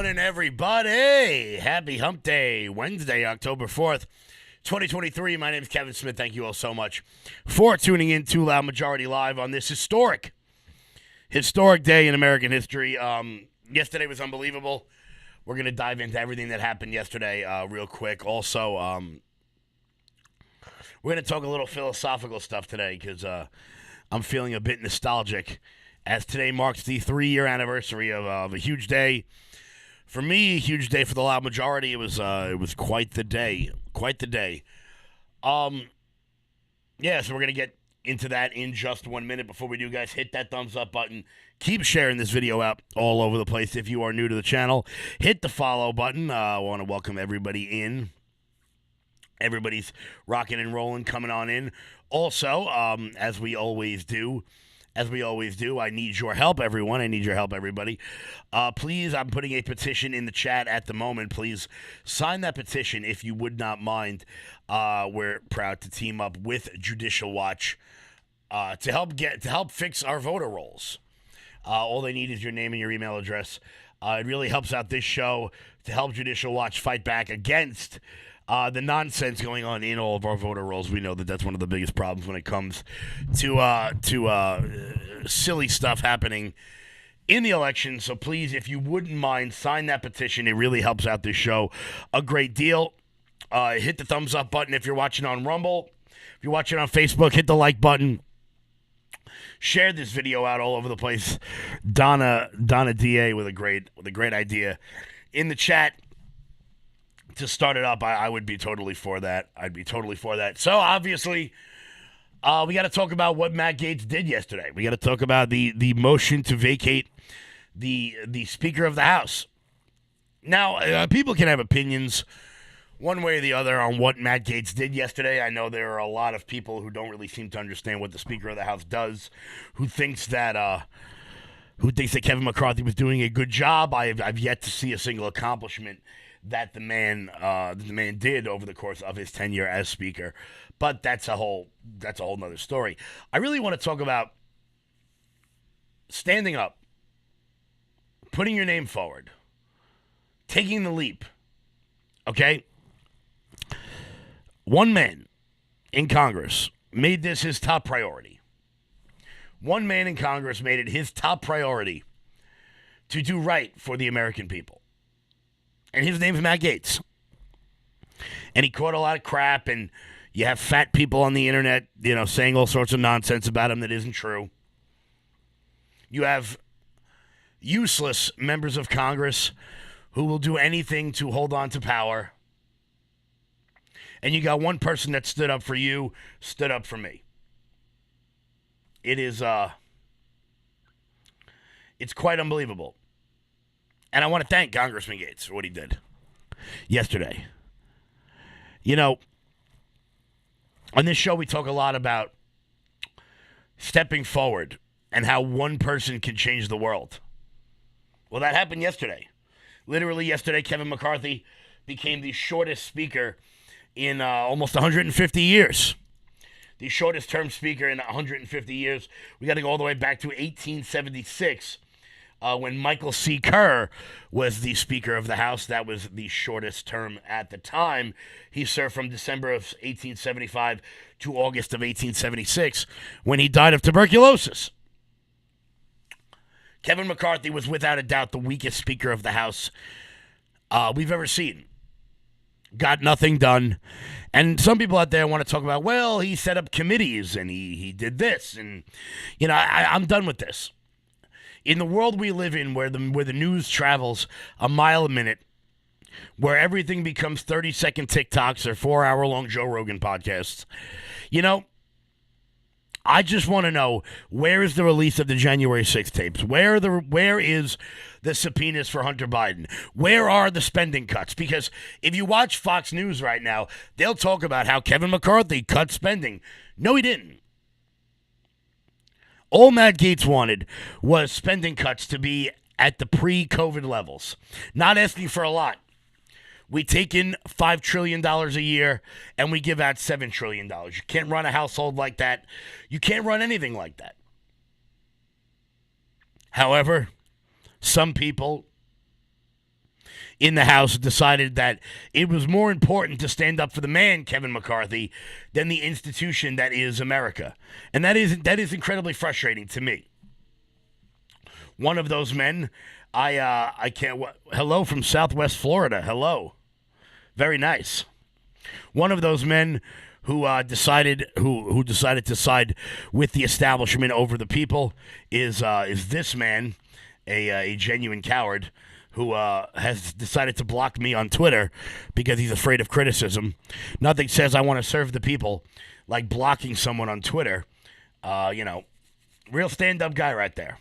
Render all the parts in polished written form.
morning, everybody. Happy Hump Day, Wednesday, October 4th, 2023. My name is Kevin Smith. Thank you all so much for tuning in to Loud Majority Live on this historic day in American history. Yesterday was unbelievable. We're going to dive into everything that happened yesterday real quick. Also, we're going to talk a little philosophical stuff today because I'm feeling a bit nostalgic, as today marks the 3-year anniversary of a huge day. For me, a huge day for the Loud Majority. It was quite the day. Yeah, so we're going to get into that in just 1 minute. Before we do, guys, hit that thumbs up button. Keep sharing this video out all over the place. If you are new to the channel, hit the follow button. I want to welcome everybody in. Everybody's rocking and rolling, coming on in. Also, as we always do, I need your help, everyone. I need your help, everybody. Please, I'm putting a petition in the chat at the moment. Please sign that petition if you would not mind. We're proud to team up with Judicial Watch to help fix our voter rolls. All they need is your name and your email address. It really helps out this show to help Judicial Watch fight back against the nonsense going on in all of our voter rolls. We know that that's one of the biggest problems when it comes to silly stuff happening in the election. So please, if you wouldn't mind, sign that petition. It really helps out this show a great deal. Hit the thumbs up button if you're watching on Rumble. If you're watching on Facebook, hit the like button. Share this video out all over the place. Donna DA with a great idea in the chat. To start it up, I would be totally for that. I'd be totally for that. So, obviously, we got to talk about what Matt Gaetz did yesterday. We got to talk about the motion to vacate the Speaker of the House. Now, people can have opinions one way or the other on what Matt Gaetz did yesterday. I know there are a lot of people who don't really seem to understand what the Speaker of the House does, who thinks that Kevin McCarthy was doing a good job. I've yet to see a single accomplishment that the man did over the course of his tenure as Speaker, but that's a whole nother story. I really want to talk about standing up, putting your name forward, taking the leap. Okay, one man in Congress made this his top priority. One man in Congress made it his top priority to do right for the American people. And his name's Matt Gaetz. And he caught a lot of crap, and you have fat people on the internet, saying all sorts of nonsense about him that isn't true. You have useless members of Congress who will do anything to hold on to power. And you got one person that stood up for you, stood up for me. It's quite unbelievable. And I want to thank Congressman Gaetz for what he did yesterday. On this show we talk a lot about stepping forward and how one person can change the world. Well, that happened yesterday. Literally yesterday, Kevin McCarthy became the shortest speaker in almost 150 years. The shortest term speaker in 150 years. We got to go all the way back to 1876. When Michael C. Kerr was the Speaker of the House. That was the shortest term at the time. He served from December of 1875 to August of 1876, when he died of tuberculosis. Kevin McCarthy was without a doubt the weakest Speaker of the House we've ever seen. Got nothing done. And some people out there want to talk about, well, he set up committees and he did this. And, I'm done with this. In the world we live in, where the news travels a mile a minute, where everything becomes 30-second TikToks or 4-hour-long Joe Rogan podcasts, I just want to know, where is the release of the January 6th tapes? Where is the subpoenas for Hunter Biden? Where are the spending cuts? Because if you watch Fox News right now, they'll talk about how Kevin McCarthy cut spending. No, he didn't. All Matt Gaetz wanted was spending cuts to be at the pre-COVID levels. Not asking for a lot. We take in $5 trillion a year, and we give out $7 trillion. You can't run a household like that. You can't run anything like that. However, some people in the House decided that it was more important to stand up for the man, Kevin McCarthy, than the institution that is America. And that is incredibly frustrating to me. One of those men, I can't. Hello from Southwest Florida. Hello, very nice. One of those men who decided to side with the establishment over the people is this man, a genuine coward who has decided to block me on Twitter because he's afraid of criticism. Nothing says I want to serve the people like blocking someone on Twitter. Real stand-up guy right there.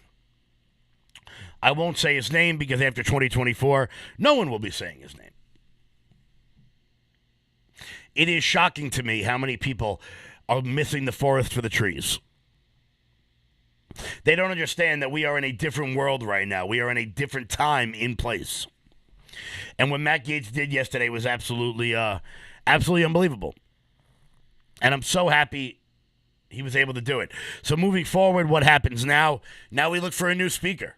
I won't say his name because after 2024, no one will be saying his name. It is shocking to me how many people are missing the forest for the trees. They don't understand that we are in a different world right now. We are in a different time in place. And what Matt Gaetz did yesterday was absolutely unbelievable. And I'm so happy he was able to do it. So moving forward, what happens now? Now we look for a new speaker.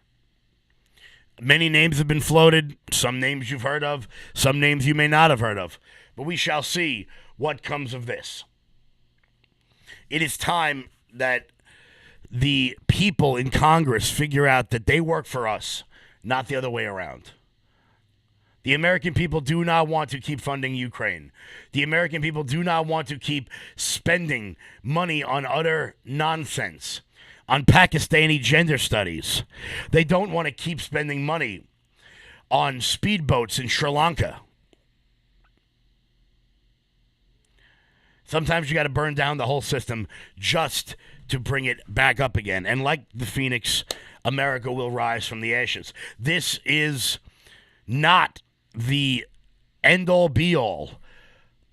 Many names have been floated. Some names you've heard of. Some names you may not have heard of. But we shall see what comes of this. It is time that the people in Congress figure out that they work for us, not the other way around. The American people do not want to keep funding Ukraine. The American people do not want to keep spending money on utter nonsense, on Pakistani gender studies. They don't want to keep spending money on speedboats in Sri Lanka. Sometimes you got to burn down the whole system just to bring it back up again. And like the phoenix, America will rise from the ashes. This is not the end-all, be-all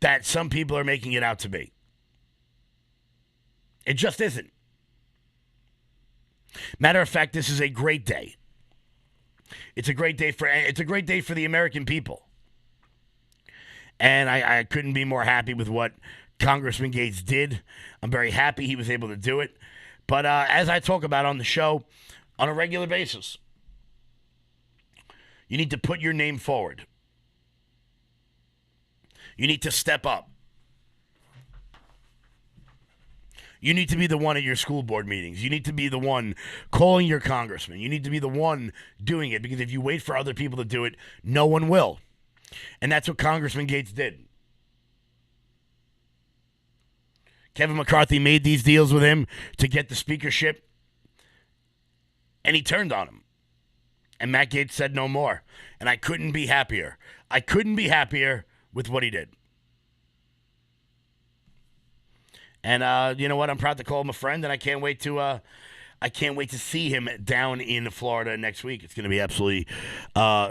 that some people are making it out to be. It just isn't. Matter of fact, this is a great day. It's a great day for the American people. And I couldn't be more happy with what Congressman Gaetz did. I'm very happy he was able to do it. But as I talk about on the show on a regular basis, you need to put your name forward. You need to step up. You need to be the one at your school board meetings. You need to be the one calling your congressman. You need to be the one doing it, because if you wait for other people to do it, no one will. And that's what Congressman Gaetz did. Kevin McCarthy made these deals with him to get the speakership, and he turned on him. And Matt Gaetz said no more. And I couldn't be happier. I couldn't be happier with what he did. And you know what? I'm proud to call him a friend, and I can't wait to see him down in Florida next week. It's going to be absolutely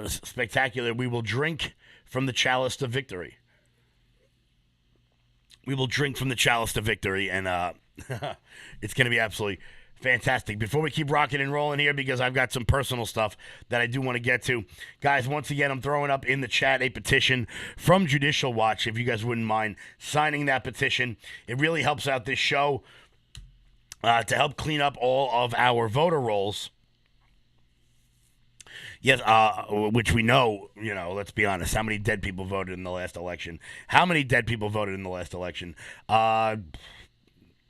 spectacular. We will drink from the chalice of victory. We will drink from the chalice of victory, and it's going to be absolutely fantastic. Before we keep rocking and rolling here, because I've got some personal stuff that I do want to get to. Guys, once again, I'm throwing up in the chat a petition from Judicial Watch, if you guys wouldn't mind signing that petition. It really helps out this show to help clean up all of our voter rolls. Yes, which we know, let's be honest, how many dead people voted in the last election? How many dead people voted in the last election?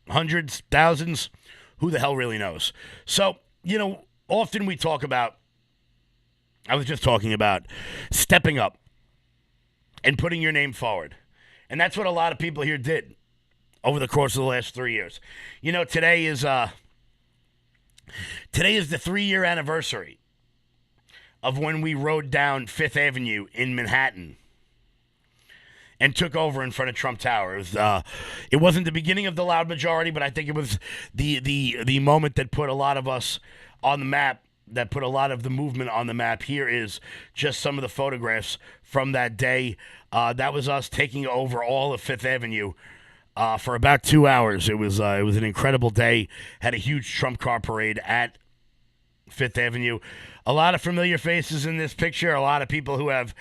Hundreds, thousands? Who the hell really knows? So, often we talk about, I was just talking about stepping up and putting your name forward. And that's what a lot of people here did over the course of the last 3 years. Today is the 3-year anniversary of when we rode down Fifth Avenue in Manhattan and took over in front of Trump Tower. It wasn't the beginning of the loud majority, but I think it was the moment that put a lot of us on the map, that put a lot of the movement on the map. Here is just some of the photographs from that day. That was us taking over all of Fifth Avenue for about 2 hours. It was an incredible day. Had a huge Trump car parade at Fifth Avenue. A lot of familiar faces in this picture. A lot of people who have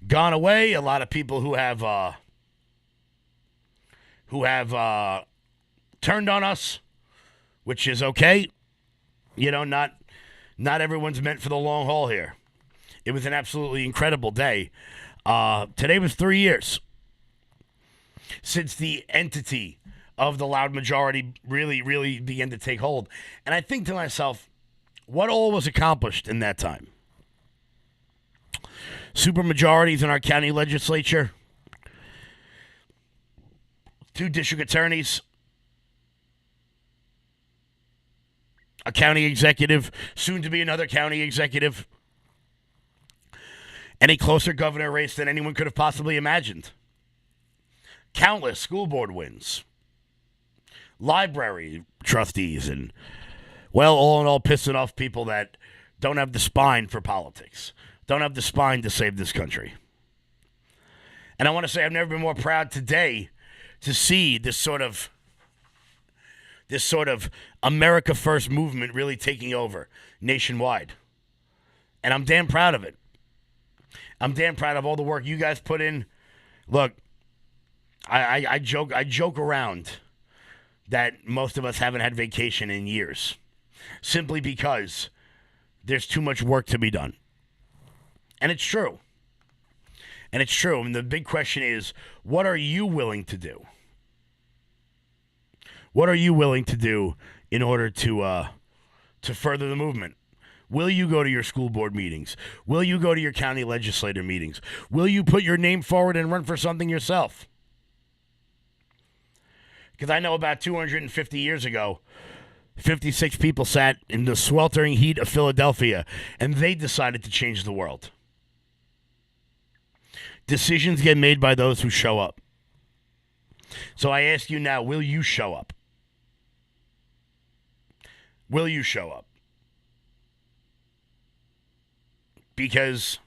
gone away. A lot of people who have turned on us, which is okay. Not everyone's meant for the long haul here. It was an absolutely incredible day. Today was 3 years since the entity of the loud majority really began to take hold. And I think to myself, what all was accomplished in that time? Supermajorities in our county legislature, 2 district attorneys, a county executive, soon to be another county executive, and a closer governor race than anyone could have possibly imagined. Countless school board wins, library trustees, and, well, all in all, pissing off people that don't have the spine for politics, don't have the spine to save this country. And I want to say I've never been more proud today to see this sort of America First movement really taking over nationwide. And I'm damn proud of it. I'm damn proud of all the work you guys put in. Look, I joke around that most of us haven't had vacation in years, simply because there's too much work to be done. And it's true. And it's true. And the big question is, what are you willing to do? What are you willing to do in order to further the movement? Will you go to your school board meetings? Will you go to your county legislator meetings? Will you put your name forward and run for something yourself? Because I know about 250 years ago, 56 people sat in the sweltering heat of Philadelphia, and they decided to change the world. Decisions get made by those who show up. So I ask you now, will you show up? Will you show up? Because,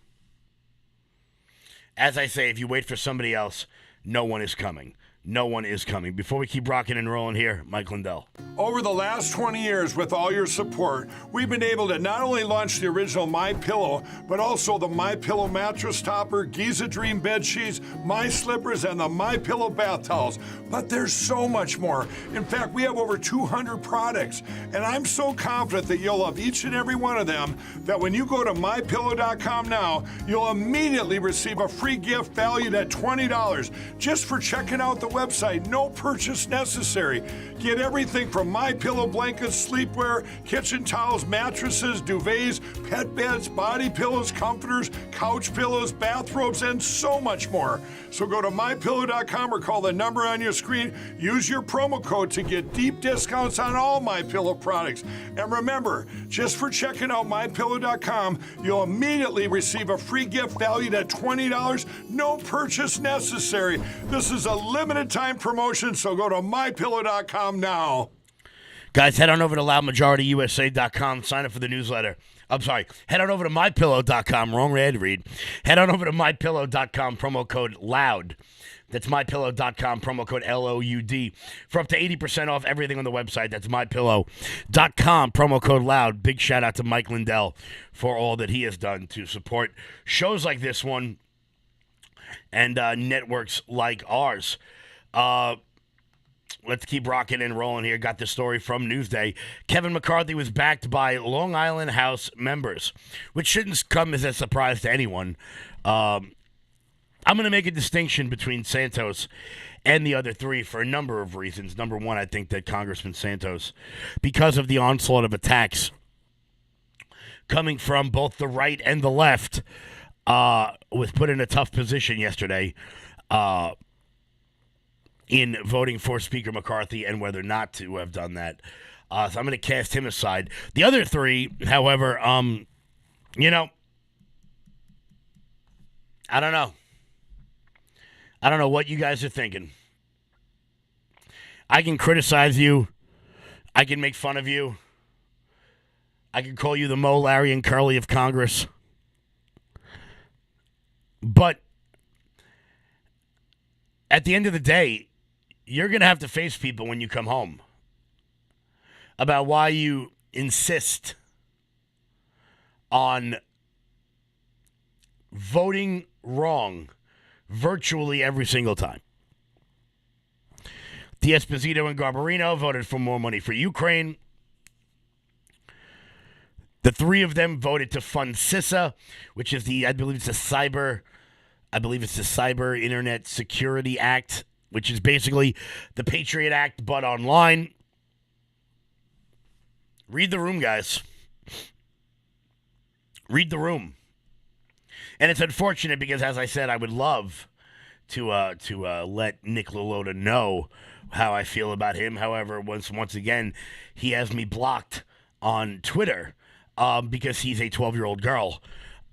as I say, if you wait for somebody else, no one is coming. No one is coming. Before we keep rocking and rolling here, Mike Lindell. Over the last 20 years, with all your support, we've been able to not only launch the original MyPillow, but also the MyPillow mattress topper, Giza Dream bed sheets, My Slippers, and the MyPillow bath towels. But there's so much more. In fact, we have over 200 products, and I'm so confident that you'll love each and every one of them that when you go to MyPillow.com now, you'll immediately receive a free gift valued at $20 just for checking out the website. No purchase necessary. Get everything from MyPillow blankets, sleepwear, kitchen towels, mattresses, duvets, pet beds, body pillows, comforters, couch pillows, bathrobes, and so much more. So go to MyPillow.com or call the number on your screen. Use your promo code to get deep discounts on all MyPillow products. And remember, just for checking out MyPillow.com, you'll immediately receive a free gift valued at $20. No purchase necessary. This is a limited time promotion, so go to MyPillow.com now. Guys, head on over to loudmajorityusa.com. Sign up for the newsletter. I'm sorry. Head on over to mypillow.com. Wrong ad read. Head on over to mypillow.com. Promo code LOUD. That's mypillow.com. Promo code LOUD. For up to 80% off everything on the website. That's mypillow.com. Promo code LOUD. Big shout out to Mike Lindell for all that he has done to support shows like this one and networks like ours. Let's keep rocking and rolling here. Got this story from Newsday. Kevin McCarthy was backed by Long Island House members, which shouldn't come as a surprise to anyone. I'm going to make a distinction between Santos and the other three for a number of reasons. Number one, I think that Congressman Santos, because of the onslaught of attacks coming from both the right and the left, was put in a tough position yesterday in voting for Speaker McCarthy and whether not to have done that. So I'm going to cast him aside. The other three, however, I don't know. I don't know what you guys are thinking. I can criticize you. I can make fun of you. I can call you the Mo, Larry, and Curly of Congress. But at the end of the day, you're going to have to face people when you come home about why you insist on voting wrong virtually every single time. D'Esposito and Garbarino voted for more money for Ukraine. The three of them voted to fund CISA, which is I believe it's the Cyber Internet Security Act, which is basically the Patriot Act, but online. Read the room, guys. Read the room. And it's unfortunate because, as I said, I would love to let Nick LaLota know how I feel about him. However, once again, he has me blocked on Twitter because he's a 12-year-old girl.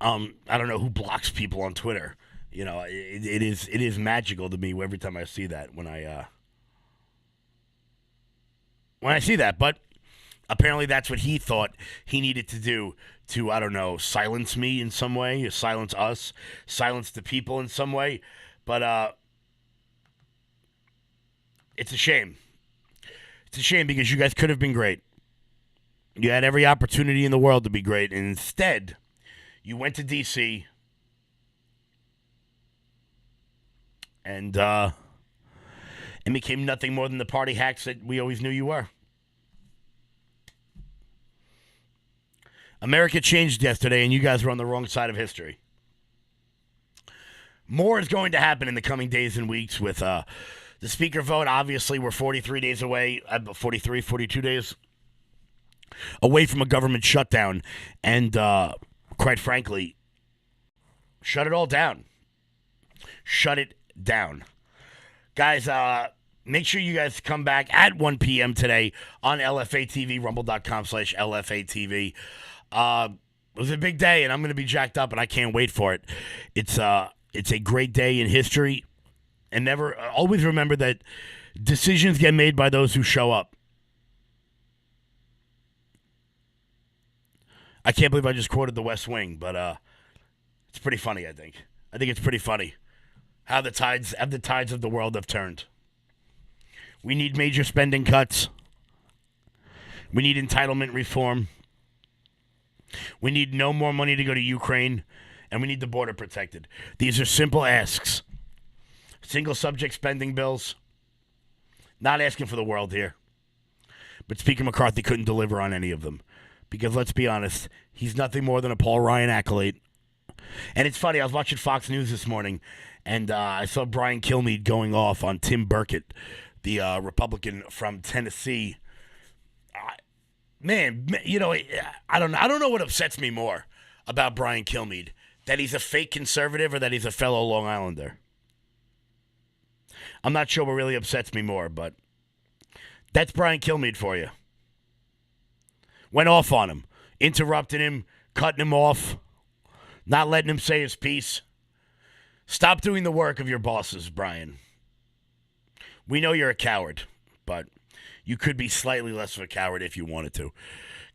I don't know who blocks people on Twitter. You know, it is magical to me every time I see that when I see that. But apparently that's what he thought he needed to do to, I don't know, silence me in some way, silence us, silence the people in some way. But it's a shame. It's a shame because you guys could have been great. You had every opportunity in the world to be great, and instead, you went to D.C. and became nothing more than the party hacks that we always knew you were. America changed yesterday, and you guys were on the wrong side of history. More is going to happen in the coming days and weeks with the speaker vote. Obviously, we're 43 days away, 42 days away from a government shutdown. And quite frankly, shut it all down. Shut it down. Guys, make sure you guys come back at 1 p.m. today on LFA TV, rumble.com/LFA TV. It was a big day, and I'm going to be jacked up, and I can't wait for it. It's a great day in history, and always remember that decisions get made by those who show up. I can't believe I just quoted The West Wing, but it's pretty funny, I think. I think it's pretty funny how the tides of the world have turned. We need major spending cuts. We need entitlement reform. We need no more money to go to Ukraine, and we need the border protected. These are simple asks. Single subject spending bills. Not asking for the world here. But Speaker McCarthy couldn't deliver on any of them. Because let's be honest, he's nothing more than a Paul Ryan acolyte. And it's funny, I was watching Fox News this morning, and I saw Brian Kilmeade going off on Tim Burkett, the Republican from Tennessee. Man, you know, I don't know what upsets me more about Brian Kilmeade, that he's a fake conservative or that he's a fellow Long Islander. I'm not sure what really upsets me more, but that's Brian Kilmeade for you. Went off on him, interrupting him, cutting him off, not letting him say his piece. Stop doing the work of your bosses, Brian. We know you're a coward, but you could be slightly less of a coward if you wanted to.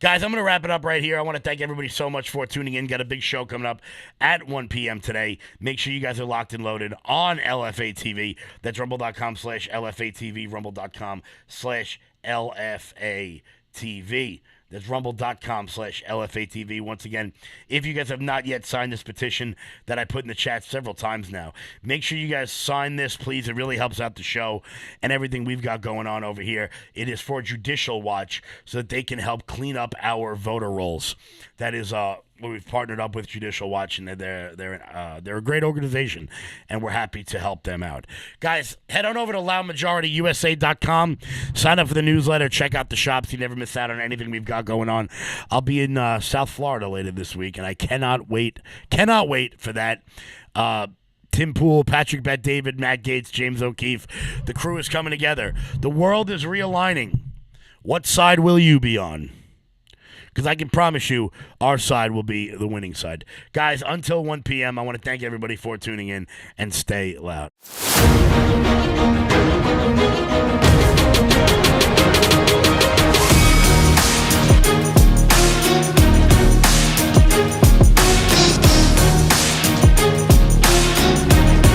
Guys, I'm going to wrap it up right here. I want to thank everybody so much for tuning in. Got a big show coming up at 1 p.m. today. Make sure you guys are locked and loaded on LFA TV. That's rumble.com/LFA TV, rumble.com/LFA TV. That's rumble.com/LFA TV. Once again, if you guys have not yet signed this petition that I put in the chat several times now, make sure you guys sign this, please. It really helps out the show and everything we've got going on over here. It is for Judicial Watch so that they can help clean up our voter rolls. That is we've partnered up with Judicial Watch, and they're a great organization, and we're happy to help them out. Guys, head on over to loudmajorityusa.com. Sign up for the newsletter. Check out the shops. You never miss out on anything we've got going on. I'll be in South Florida later this week, and I cannot wait for that. Tim Pool, Patrick Bet-David, Matt Gaetz, James O'Keefe. The crew is coming together. The world is realigning. What side will you be on? Because I can promise you our side will be the winning side. Guys, until 1 p.m., I want to thank everybody for tuning in, and stay loud.